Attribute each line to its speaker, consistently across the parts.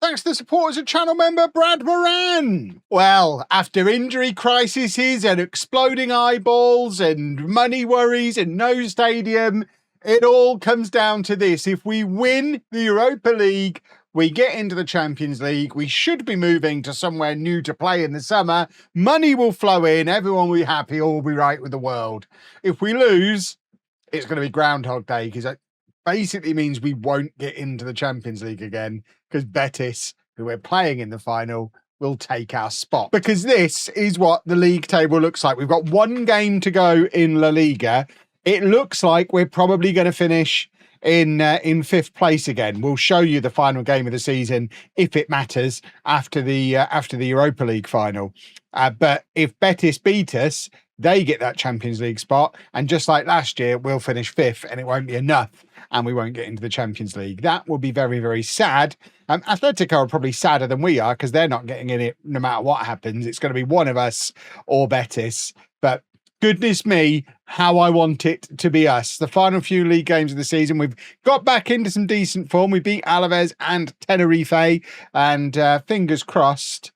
Speaker 1: thanks to the support as a channel member, Brad Moran. Well, after injury crises and exploding eyeballs and money worries and no stadium, it all comes down to this. If we win the Europa League, we get into the Champions League. We should be moving to somewhere new to play in the summer. Money will flow in. Everyone will be happy. All will be right with the world. If we lose, it's going to be Groundhog Day, because it basically means we won't get into the Champions League again, because Betis, who we're playing in the final, will take our spot. Because this is what the league table looks like. We've got one game to go in La Liga. It looks like we're probably going to finish in fifth place again. We'll show you the final game of the season, if it matters, after the Europa League final. But if Betis beat us, they get that Champions League spot, and just like last year, we'll finish fifth, and it won't be enough, and we won't get into the Champions League. That will be very, very sad. Atletico are probably sadder than we are, because they're not getting in it no matter what happens. It's going to be one of us or Betis. But goodness me, how I want it to be us. The final few league games of the season, we've got back into some decent form. We beat Alaves and Tenerife, and fingers crossed,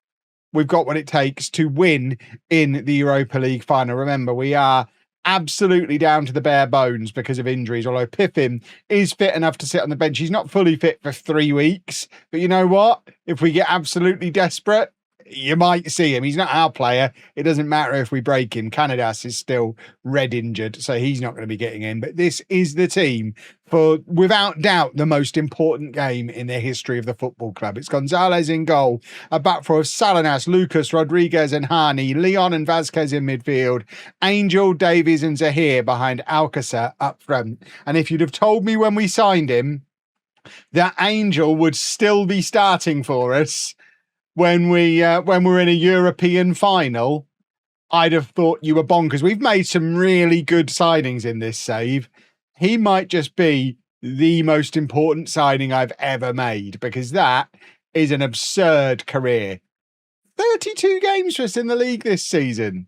Speaker 1: we've got what it takes to win in the Europa League final. Remember, we are absolutely down to the bare bones because of injuries, although Pippin is fit enough to sit on the bench. He's not fully fit for 3 weeks, but you know what? If we get absolutely desperate, you might see him. He's not our player. It doesn't matter if we break him. Canadas is still red injured, so he's not going to be getting in. But this is the team for, without doubt, the most important game in the history of the football club. It's Gonzalez in goal, a back four of Salinas, Lucas, Rodriguez and Hani, Leon and Vasquez in midfield, Angel, Davies and Zahir behind Alcacer up front. And if you'd have told me when we signed him that Angel would still be starting for us when we're in a European final, I'd have thought you were bonkers. We've made some really good signings in this save. He might just be the most important signing I've ever made, because that is an absurd career. 32 games for us in the league this season.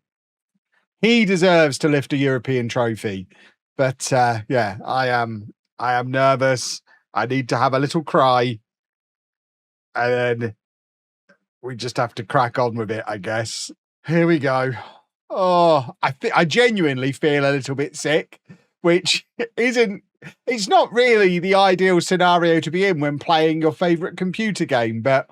Speaker 1: He deserves to lift a European trophy. But yeah, I am nervous. I need to have a little cry, and then we just have to crack on with it, I guess. Here we go. Oh, I genuinely feel a little bit sick, which it's not really the ideal scenario to be in when playing your favourite computer game, but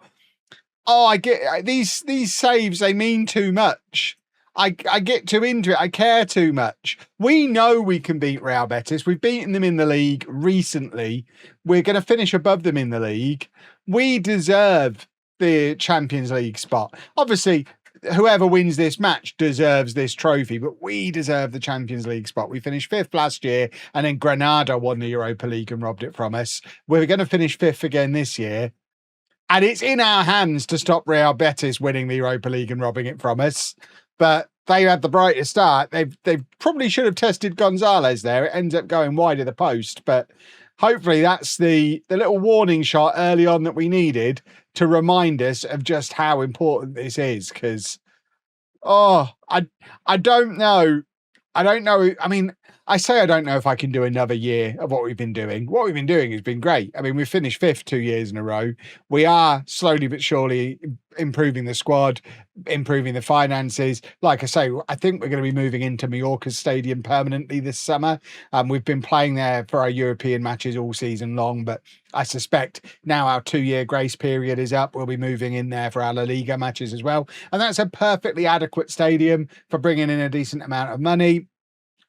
Speaker 1: I get these saves, they mean too much. I get too into it. I care too much. We know we can beat Real Betis. We've beaten them in the league recently. We're going to finish above them in the league. We deserve the Champions League spot. Obviously, whoever wins this match deserves this trophy, but we deserve the Champions League spot. We finished fifth last year, and then Granada won the Europa League and robbed it from us. We're going to finish fifth again this year, and it's in our hands to stop Real Betis winning the Europa League and robbing it from us. But they had the brightest start. They probably should have tested Gonzalez there. It ends up going wide of the post, but hopefully that's the little warning shot early on that we needed to remind us of just how important this is. Because, I don't know. I mean, I say I don't know if I can do another year of what we've been doing. What we've been doing has been great. I mean, we've finished fifth 2 years in a row. We are slowly but surely improving the squad, improving the finances. Like I say, I think we're going to be moving into Mallorca's stadium permanently this summer. We've been playing there for our European matches all season long, but I suspect now our 2-year grace period is up. We'll be moving in there for our La Liga matches as well. And that's a perfectly adequate stadium for bringing in a decent amount of money.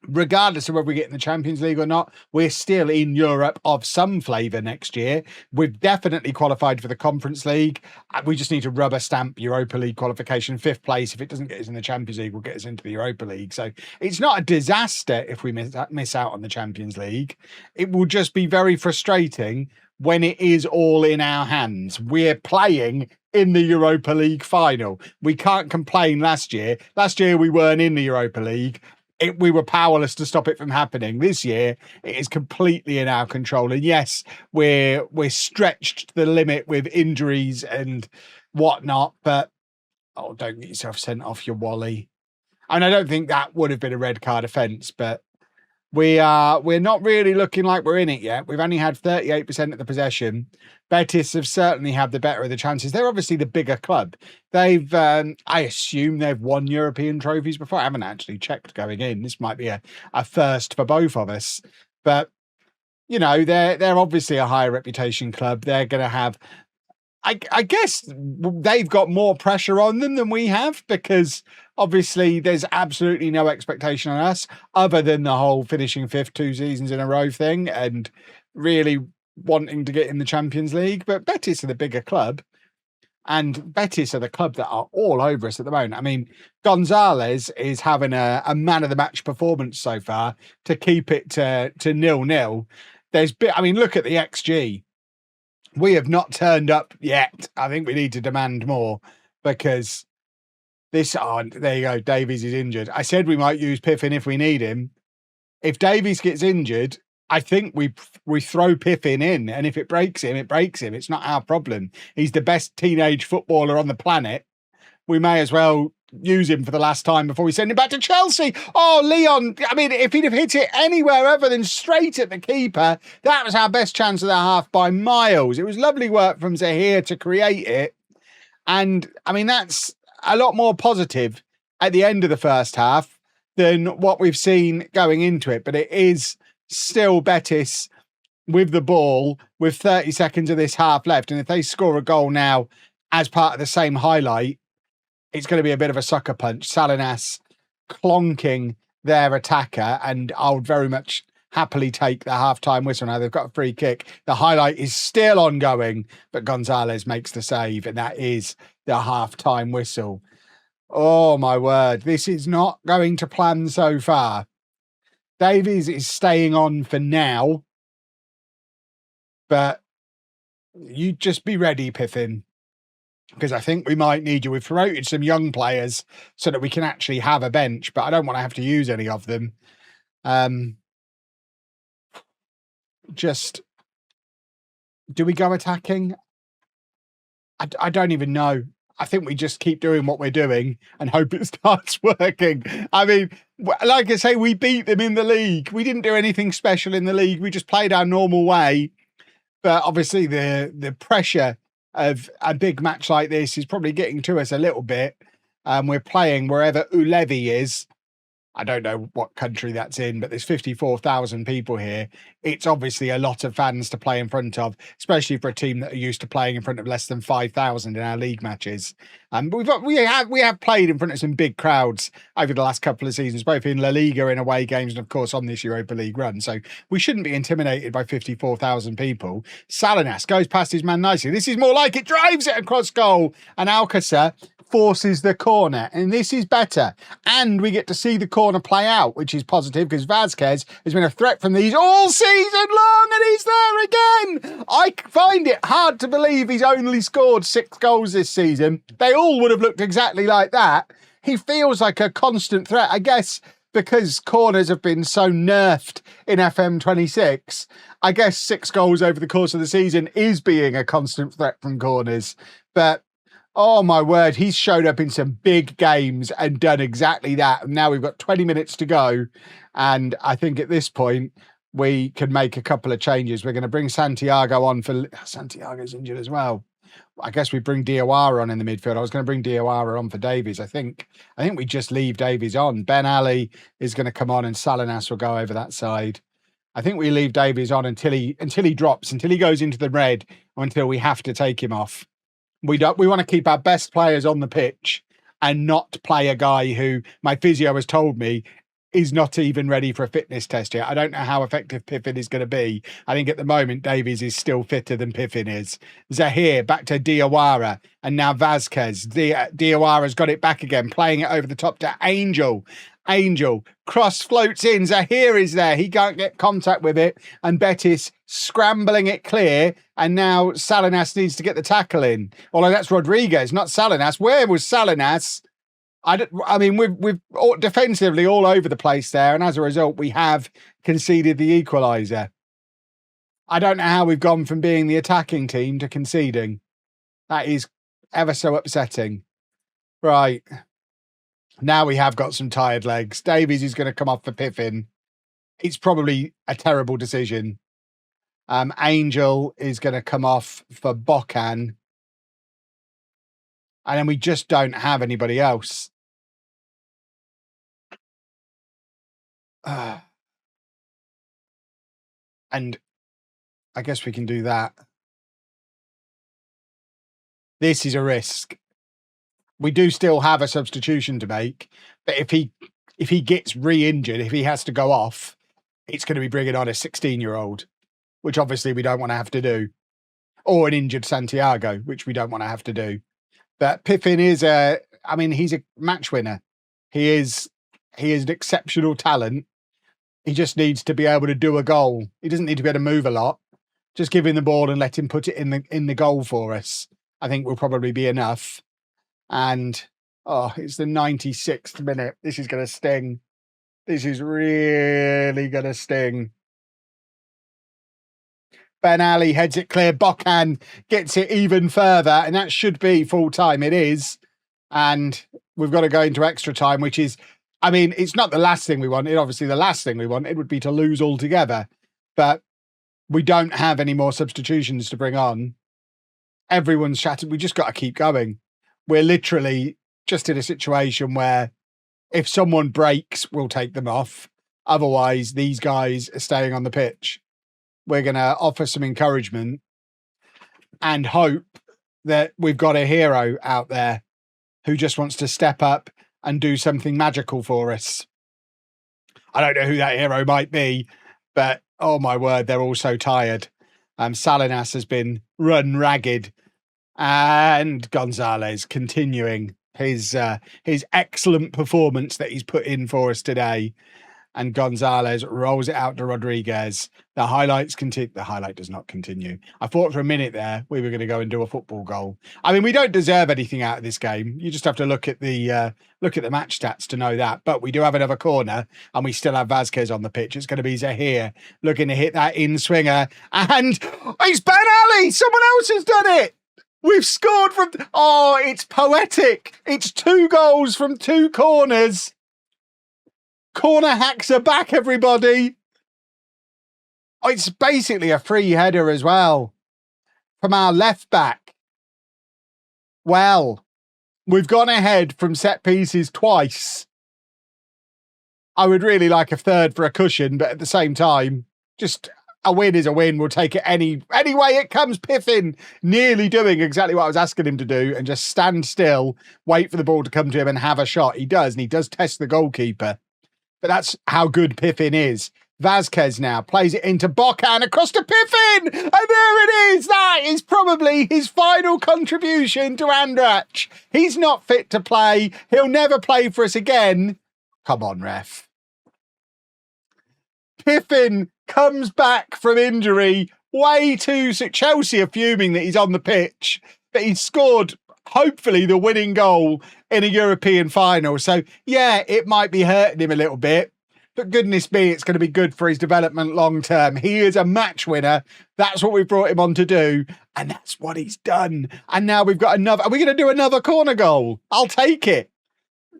Speaker 1: Regardless of whether we get in the Champions League or not, we're still in Europe of some flavour next year. We've definitely qualified for the Conference League. We just need to rubber stamp Europa League qualification, fifth place. If it doesn't get us in the Champions League, we'll get us into the Europa League. So it's not a disaster if we miss out on the Champions League. It will just be very frustrating when it is all in our hands. We're playing in the Europa League final. We can't complain last year. Last year we weren't in the Europa League. We were powerless to stop it from happening. This year, it is completely in our control. And yes, we're stretched to the limit with injuries and whatnot, but don't get yourself sent off your Wally. And I don't think that would have been a red card offence, but We're not really looking like we're in it yet. We've only had 38% of the possession. Betis have certainly had the better of the chances. They're obviously the bigger club. They've, I assume they've won European trophies before. I haven't actually checked going in. This might be a first for both of us. But, you know, they're obviously a higher reputation club. They're going to have, I guess they've got more pressure on them than we have, because obviously there's absolutely no expectation on us other than the whole finishing fifth 2 seasons in a row thing and really wanting to get in the Champions League. But Betis are the bigger club, and Betis are the club that are all over us at the moment. I mean, Gonzalez is having a man of the match performance so far to keep it to 0-0. I mean, look at the XG. We have not turned up yet. I think we need to demand more, because this, there you go, Davies is injured. I said we might use Piffin if we need him. If Davies gets injured, I think we throw Piffin in, and if it breaks him, it breaks him. It's not our problem. He's the best teenage footballer on the planet. We may as well use him for the last time before we send him back to Chelsea. Oh, Leon, I mean, if he'd have hit it anywhere other than straight at the keeper, that was our best chance of the half by miles. It was lovely work from Zahir to create it. And, I mean, that's a lot more positive at the end of the first half than what we've seen going into it. But it is still Betis with the ball with 30 seconds of this half left. And if they score a goal now as part of the same highlight, it's going to be a bit of a sucker punch. Salinas clonking their attacker, and I would very much happily take the half-time whistle now. They've got a free kick. The highlight is still ongoing, but Gonzalez makes the save, and that is the half-time whistle. Oh, my word. This is not going to plan so far. Davies is staying on for now, but you just be ready, Piffin, because I think we might need you. We've promoted some young players so that we can actually have a bench, but I don't want to have to use any of them. Just, do we go attacking? I don't even know. I think we just keep doing what we're doing and hope it starts working. I mean, like I say, we beat them in the league. We didn't do anything special in the league. We just played our normal way. But obviously the pressure of a big match like this is probably getting to us a little bit. We're playing wherever Ulevi is. I don't know what country that's in, but there's 54,000 people here. It's obviously a lot of fans to play in front of, especially for a team that are used to playing in front of less than 5,000 in our league matches. But we have played in front of some big crowds over the last couple of seasons, both in La Liga in away games and of course on this Europa League run. So we shouldn't be intimidated by 54,000 people. Salinas goes past his man nicely. This is more like it, drives it across goal, and Alcacer forces the corner, and this is better. And we get to see the corner play out, which is positive, because Vázquez has been a threat from these all season long, and he's there again. I find it hard to believe he's only scored 6 goals this season. They all would have looked exactly like that. He feels like a constant threat, I guess, because corners have been so nerfed in FM26. I guess 6 goals over the course of the season is being a constant threat from corners. But oh, my word, he's showed up in some big games and done exactly that. Now we've got 20 minutes to go. And I think at this point, we can make a couple of changes. We're going to bring Santiago on for... Santiago's injured as well. I guess we bring Diawara on in the midfield. I was going to bring Diawara on for Davies. I think we just leave Davies on. Ben Ali is going to come on and Salinas will go over that side. I think we leave Davies on until he drops, until he goes into the red, or until we have to take him off. We want to keep our best players on the pitch and not play a guy who my physio has told me is not even ready for a fitness test yet. I don't know how effective Piffin is going to be. I think at the moment, Davies is still fitter than Piffin is. Zahir back to Diawara, and now Vázquez. Diawara's got it back again, playing it over the top to Angel. Angel cross floats in. Zahir is there. He can't get contact with it. And Betis scrambling it clear. And now Salinas needs to get the tackle in. Although that's Rodriguez, not Salinas. Where was Salinas? I mean, we've defensively all over the place there. And as a result, we have conceded the equaliser. I don't know how we've gone from being the attacking team to conceding. That is ever so upsetting. Right. Now we have got some tired legs. Davies is going to come off for Piffin. it's probably a terrible decision. Angel is going to come off for Bokan. And then we just don't have anybody else. And I guess we can do that. This is a risk. We do still have a substitution to make, but if he gets re-injured, if he has to go off, it's going to be bringing on a 16-year-old, which obviously we don't want to have to do, or an injured Santiago, which we don't want to have to do. But Piffin is he's a match winner. He is an exceptional talent. He just needs to be able to do a goal. He doesn't need to be able to move a lot. Just give him the ball and let him put it in the goal for us, I think will probably be enough. And, it's the 96th minute. This is going to sting. This is really going to sting. Ben Ali heads it clear. Bokan gets it even further, and that should be full time. It is. And we've got to go into extra time, which is, it's not the last thing we want. Obviously, the last thing we want, it would be to lose altogether. But we don't have any more substitutions to bring on. Everyone's shattered. We just got to keep going. We're literally just in a situation where if someone breaks, we'll take them off. Otherwise, these guys are staying on the pitch. We're going to offer some encouragement and hope that we've got a hero out there who just wants to step up and do something magical for us. I don't know who that hero might be, but oh my word, they're all so tired. Salinas has been run ragged, and Gonzalez continuing his excellent performance that he's put in for us today. And Gonzalez rolls it out to Rodriguez. The highlights continue. The highlight does not continue. I thought for a minute there we were going to go and do a football goal. We don't deserve anything out of this game. You just have to look at the match stats to know that. But we do have another corner, and we still have Vazquez on the pitch. It's going to be Zahir looking to hit that in swinger, and it's Ben Ali. Someone else has done it. We've scored from. Oh, it's poetic. It's 2 goals from 2 corners. Corner hacks are back, everybody. It's basically a free header as well from our left back. Well, we've gone ahead from set pieces twice. I would really like a third for a cushion, but at the same time, just a win is a win. We'll take it any way it comes. Piffin nearly doing exactly what I was asking him to do and just stand still, wait for the ball to come to him and have a shot. He does, and he does test the goalkeeper. But that's how good Piffin is. Vazquez now plays it into Bokan across to Piffin. And there it is. That is probably his final contribution to Andratx. He's not fit to play. He'll never play for us again. Come on, ref. Piffin comes back from injury. Way too sick. Chelsea are fuming that he's on the pitch. But he's scored, hopefully, the winning goal in a European final. So, yeah, it might be hurting him a little bit. But goodness me, it's going to be good for his development long term. He is a match winner. That's what we brought him on to do. And that's what he's done. And now we've got another. Are we going to do another corner goal? I'll take it.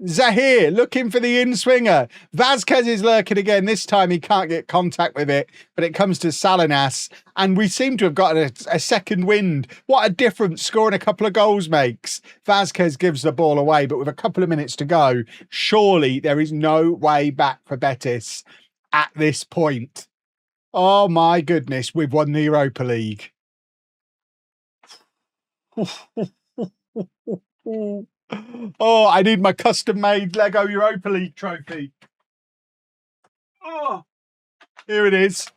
Speaker 1: Zahir looking for the in-swinger. Vazquez is lurking again. This time he can't get contact with it, but it comes to Salinas. And we seem to have gotten a second wind. What a difference scoring a couple of goals makes. Vazquez gives the ball away, but with a couple of minutes to go, surely there is no way back for Betis at this point. Oh my goodness, we've won the Europa League. Oh, I need my custom-made Lego Europa League trophy. Oh, here it is.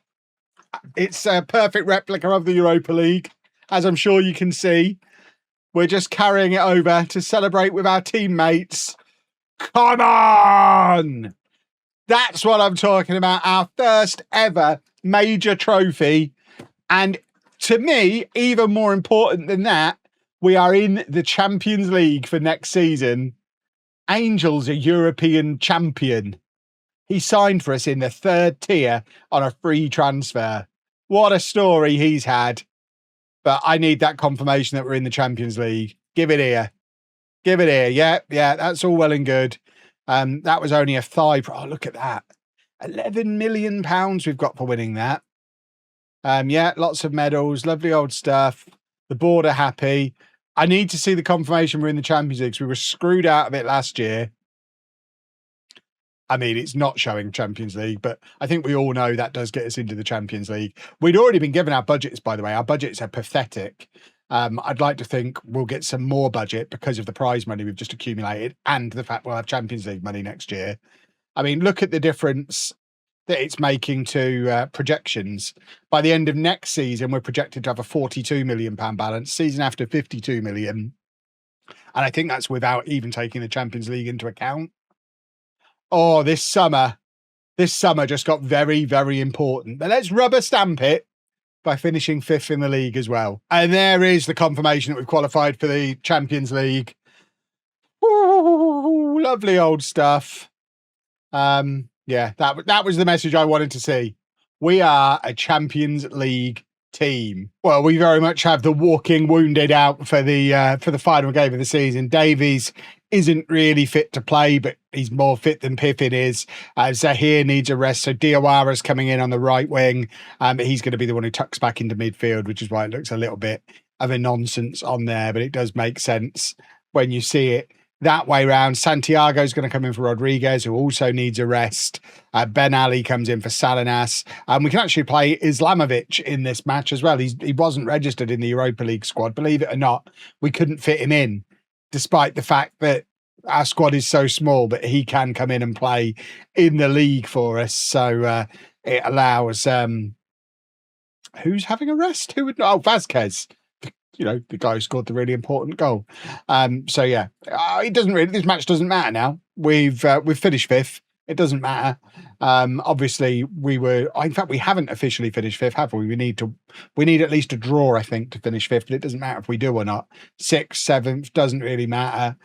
Speaker 1: It's a perfect replica of the Europa League, as I'm sure you can see. We're just carrying it over to celebrate with our teammates. Come on! That's what I'm talking about. Our first ever major trophy. And to me, even more important than that, we are in the Champions League for next season. Angel's a European champion. He signed for us in the 3rd tier on a free transfer. What a story he's had. But I need that confirmation that we're in the Champions League. Give it here. Give it here. Yeah, that's all well and good. That was only a thigh. Oh, look at that. £11 million we've got for winning that. Yeah, lots of medals, lovely old stuff. The board are happy. I need to see the confirmation we're in the Champions League. We were screwed out of it last year. I mean, it's not showing Champions League, but I think we all know that does get us into the Champions League. We'd already been given our budgets, by the way. Our budgets are pathetic. I'd like to think we'll get some more budget because of the prize money we've just accumulated and the fact we'll have Champions League money next year. I mean, look at the difference that it's making to projections. By the end of next season, we're projected to have a £42 million balance, season after 52 million. And I think that's without even taking the Champions League into account. Oh, this summer just got very, very important. But let's rubber stamp it by finishing 5th in the league as well. And there is the confirmation that we've qualified for the Champions League. Ooh, lovely old stuff. Yeah, that was the message I wanted to see. We are a Champions League team. Well, we very much have the walking wounded out for the final game of the season. Davies isn't really fit to play, but he's more fit than Pippin is. Zahir needs a rest, so Diawara's coming in on the right wing. He's going to be the one who tucks back into midfield, which is why it looks a little bit of a nonsense on there, but it does make sense when you see it that way round. Santiago's going to come in for Rodriguez, who also needs a rest. Ben Ali comes in for Salinas. We can actually play Islamovic in this match as well. He wasn't registered in the Europa League squad. Believe it or not, we couldn't fit him in, despite the fact that our squad is so small, but he can come in and play in the league for us. So it allows... who's having a rest? Who would... Oh, Vasquez. You know, the guy who scored the really important goal. So yeah, it doesn't really. This match doesn't matter now. We've finished 5th. It doesn't matter. Obviously, we were. In fact, we haven't officially finished 5th, have we? We need at least a draw, I think, to finish 5th. But it doesn't matter if we do or not. 6th, 7th doesn't really matter.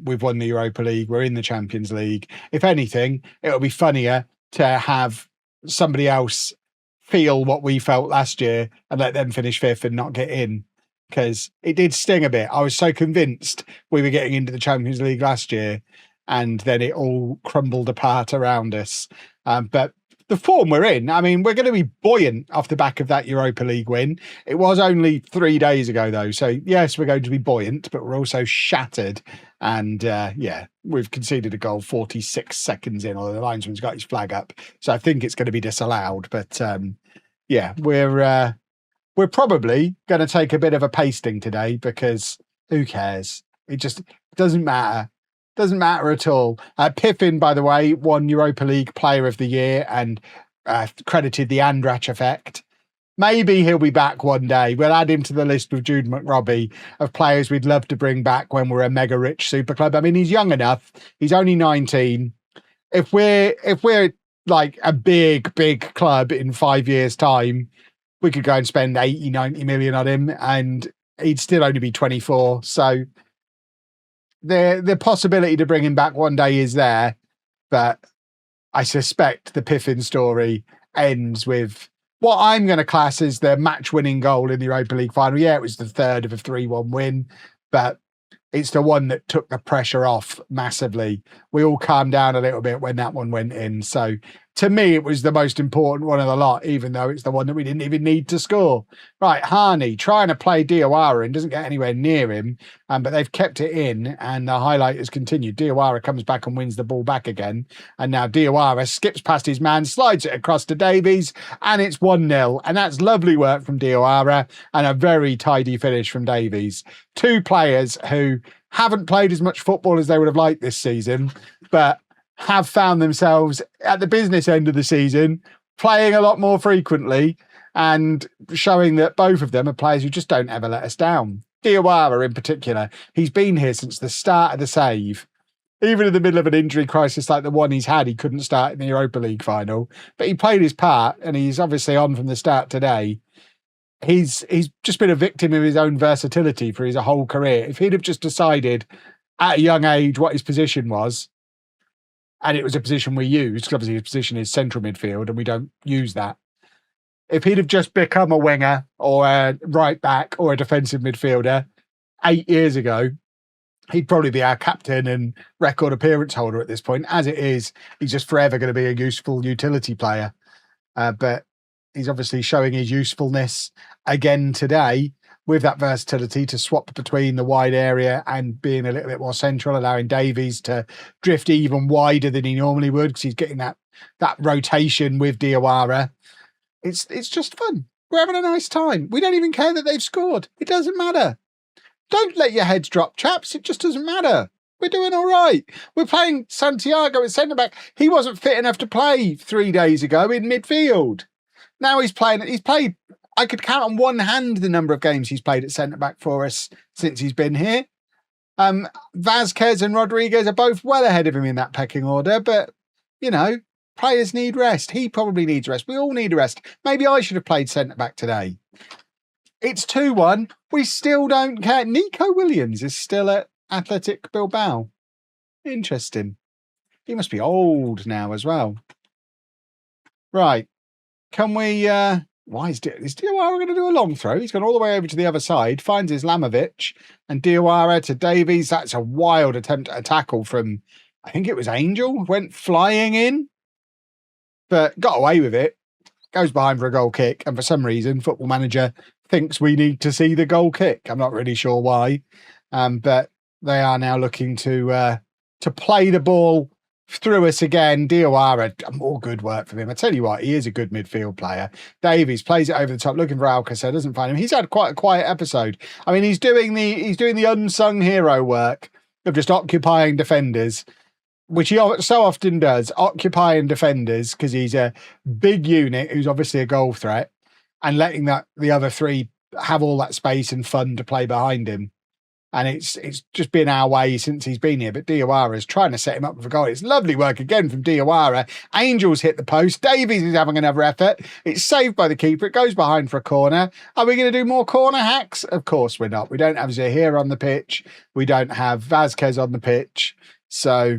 Speaker 1: We've won the Europa League. We're in the Champions League. If anything, it'll be funnier to have somebody else feel what we felt last year and let them finish 5th and not get in. Because it did sting a bit. I was so convinced we were getting into the Champions League last year, and then it all crumbled apart around us. But the form we're in, I mean, we're going to be buoyant off the back of that Europa League win. It was only 3 days ago, though. So, yes, we're going to be buoyant, but we're also shattered. And, yeah, we've conceded a goal 46 seconds in, although the linesman's got his flag up. So I think it's going to be disallowed. But, yeah, we're probably going to take a bit of a pasting today because who cares? It just doesn't matter. Doesn't matter at all. Pippin, by the way, won Europa League Player of the Year and credited the Andratx effect. Maybe he'll be back one day. We'll add him to the list with Jude McRobbie of players we'd love to bring back when we're a mega rich super club. I mean, he's young enough. He's only 19. If we're like a big club in 5 years' time, we could go and spend 80, 90 million on him and he'd still only be 24. So the possibility to bring him back one day is there, but I suspect the Piffin story ends with what I'm going to class as the match-winning goal in the Europa League final. Yeah, it was the third of a 3-1 win, but it's the one that took the pressure off massively. We all calmed down a little bit when that one went in. So to me, it was the most important one of the lot, even though it's the one that we didn't even need to score. Right, Harney trying to play Diawara and doesn't get anywhere near him, but they've kept it in and the highlight has continued. Diawara comes back and wins the ball back again. And now Diawara skips past his man, slides it across to Davies, and it's 1-0. And that's lovely work from Diawara and a very tidy finish from Davies. Two players who haven't played as much football as they would have liked this season, but have found themselves at the business end of the season, playing a lot more frequently and showing that both of them are players who just don't ever let us down. Diawara in particular, he's been here since the start of the save. Even in the middle of an injury crisis like the one he's had, he couldn't start in the Europa League final, but he played his part and he's obviously on from the start today. He's just been a victim of his own versatility for his whole career. If he'd have just decided at a young age what his position was, and it was a position we used, because obviously his position is central midfield and we don't use that. If he'd have just become a winger or a right back or a defensive midfielder 8 years ago, He'd probably be our captain and record appearance holder at this point. As it is, he's just forever going to be a useful utility player. But he's obviously showing his usefulness again today with that versatility to swap between the wide area and being a little bit more central, allowing Davies to drift even wider than he normally would because he's getting that rotation with Diawara. It's just fun. We're having a nice time. We don't even care that they've scored. It doesn't matter. Don't let your heads drop, chaps. It just doesn't matter. We're doing all right. We're playing Santiago at centre-back. He wasn't fit enough to play 3 days ago in midfield. Now he's playing. He's played, I could count on one hand the number of games he's played at centre-back for us since he's been here. Vázquez and Rodriguez are both well ahead of him in that pecking order, but, you know, players need rest. He probably needs rest. We all need a rest. Maybe I should have played centre-back today. It's 2-1. We still don't care. Nico Williams is still at Athletic Bilbao. Interesting. He must be old now as well. Right. Can we... why is Diawara going to do a long throw? He's gone all the way over to the other side, finds Islamovic, and Diawara to Davies. That's a wild attempt at a tackle from, I think it was Angel, went flying in, but got away with it. Goes behind for a goal kick, and for some reason, Football Manager thinks we need to see the goal kick. I'm not really sure why, but they are now looking to play the ball through us again. Diawara, more good work for him. I tell you what, he is a good midfield player. Davies plays it over the top, looking for Alcacer, doesn't find him. He's had quite a quiet episode. I mean, he's doing the unsung hero work of just occupying defenders, which he so often does, occupying defenders because he's a big unit who's obviously a goal threat, and letting the other three have all that space and fun to play behind him. And it's just been our way since he's been here. But Diawara is trying to set him up with a goal. It's lovely work again from Diawara. Angels hit the post. Davies is having another effort. It's saved by the keeper. It goes behind for a corner. Are we going to do more corner hacks? Of course we're not. We don't have Zahir on the pitch. We don't have Vázquez on the pitch. So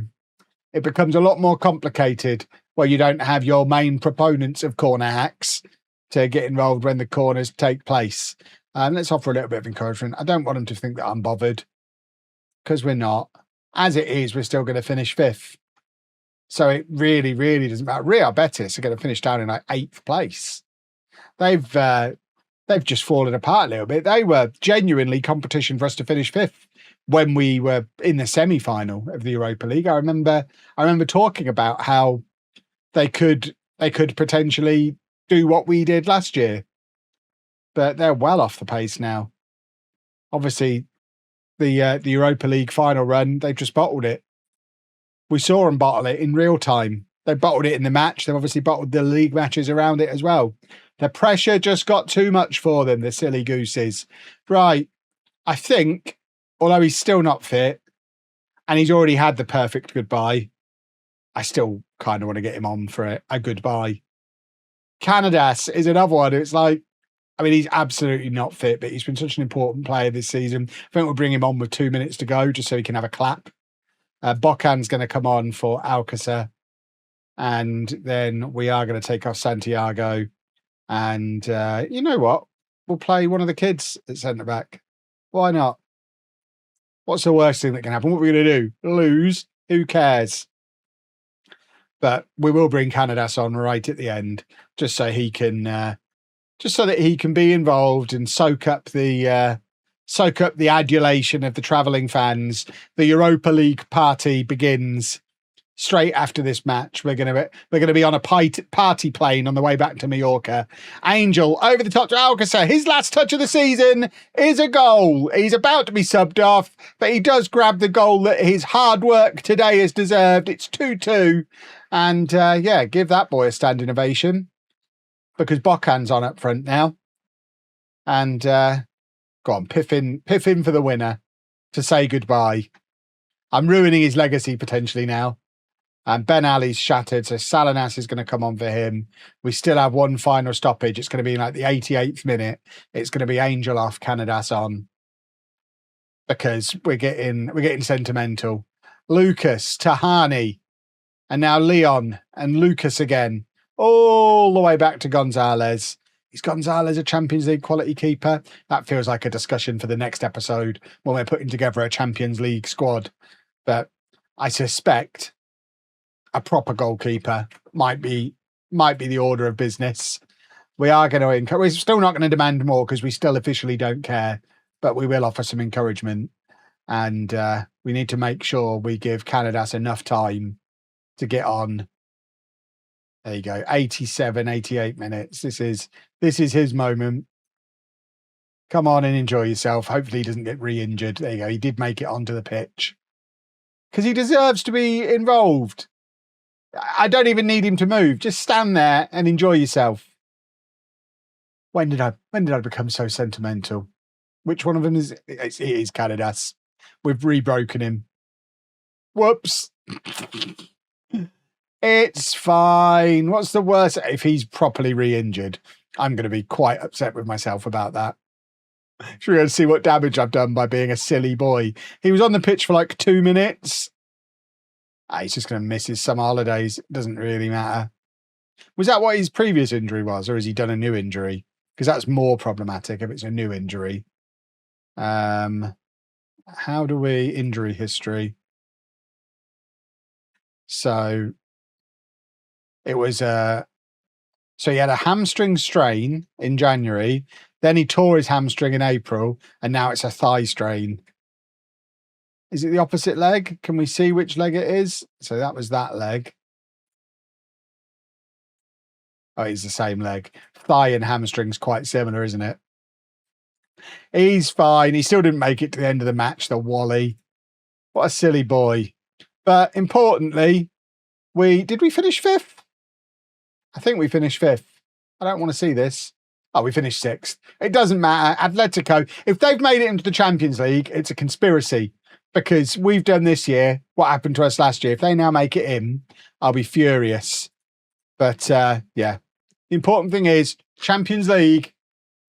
Speaker 1: it becomes a lot more complicated where you don't have your main proponents of corner hacks to get involved when the corners take place. Let's offer a little bit of encouragement. I don't want them to think that I'm bothered, because we're not. As it is, we're still going to finish 5th. So it really, really doesn't matter. Real Betis are going to finish down in like 8th place. They've just fallen apart a little bit. They were genuinely competition for us to finish 5th when we were in the semi-final of the Europa League. I remember talking about how they could potentially do what we did last year, but they're well off the pace now. Obviously, the Europa League final run, they've just bottled it. We saw them bottle it in real time. They bottled it in the match. They've obviously bottled the league matches around it as well. The pressure just got too much for them, the silly gooses. Right, I think, although he's still not fit, and he's already had the perfect goodbye, I still kind of want to get him on for a goodbye. Canadas is another one. It's like, I mean, he's absolutely not fit, but he's been such an important player this season. I think we'll bring him on with 2 minutes to go just so he can have a clap. Bocan's going to come on for Alcacer. And then we are going to take off Santiago. And you know what? We'll play one of the kids at centre-back. Why not? What's the worst thing that can happen? What are we going to do? Lose? Who cares? But we will bring Canadas on right at the end, just so he can... just so that he can be involved and soak up the adulation of the travelling fans. The Europa League party begins straight after this match. We're gonna be on a party plane on the way back to Mallorca. Angel over the top to Alcacer. His last touch of the season is a goal. He's about to be subbed off, but he does grab the goal that his hard work today has deserved. It's 2-2, and yeah, give that boy a standing ovation, because Bocan's on up front now. And go on, piff in for the winner to say goodbye. I'm ruining his legacy potentially now. And Ben Ali's shattered, so Salinas is going to come on for him. We still have one final stoppage. It's going to be like the 88th minute. It's going to be Angel off, Canadas on, because we're getting sentimental. Lucas, Tahani, and now Leon and Lucas again, all the way back to Gonzalez. Is Gonzalez a Champions League quality keeper? That feels like a discussion for the next episode when we're putting together a Champions League squad. But I suspect a proper goalkeeper might be the order of business. We are going to encourage. We're still not going to demand more because we still officially don't care, but we will offer some encouragement. And we need to make sure we give Canadas enough time to get on. There you go. 87, 88 minutes. This is his moment. Come on and enjoy yourself. Hopefully he doesn't get re-injured. There you go. He did make it onto the pitch. Because he deserves to be involved. I don't even need him to move. Just stand there and enjoy yourself. When did I become so sentimental? Which one of them is it? Is Canadas. We've re-broken him. Whoops. It's fine. What's the worst? If he's properly re-injured, I'm going to be quite upset with myself about that. Should we go and see what damage I've done by being a silly boy? He was on the pitch for like 2 minutes. He's just going to miss his summer holidays. It doesn't really matter. Was that what his previous injury was, or has he done a new injury? Because that's more problematic if it's a new injury. How do we injury history? So it was so he had a hamstring strain in January, then he tore his hamstring in April, and now it's a thigh strain. Is it the opposite leg? Can we see which leg it is? So that was that leg. Oh, it's the same leg. Thigh and hamstring's quite similar, isn't it? He's fine. He still didn't make it to the end of the match, the Wally. What a silly boy. But importantly, did we finish 5th? I think we finished 5th. I don't want to see this. Oh, we finished 6th. It doesn't matter. Atletico, if they've made it into the Champions League, it's a conspiracy because we've done this year what happened to us last year. If they now make it in, I'll be furious. But yeah, the important thing is Champions League,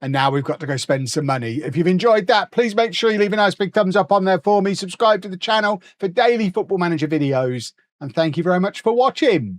Speaker 1: and now we've got to go spend some money. If you've enjoyed that, please make sure you leave a nice big thumbs up on there for me. Subscribe to the channel for daily Football Manager videos. And thank you very much for watching.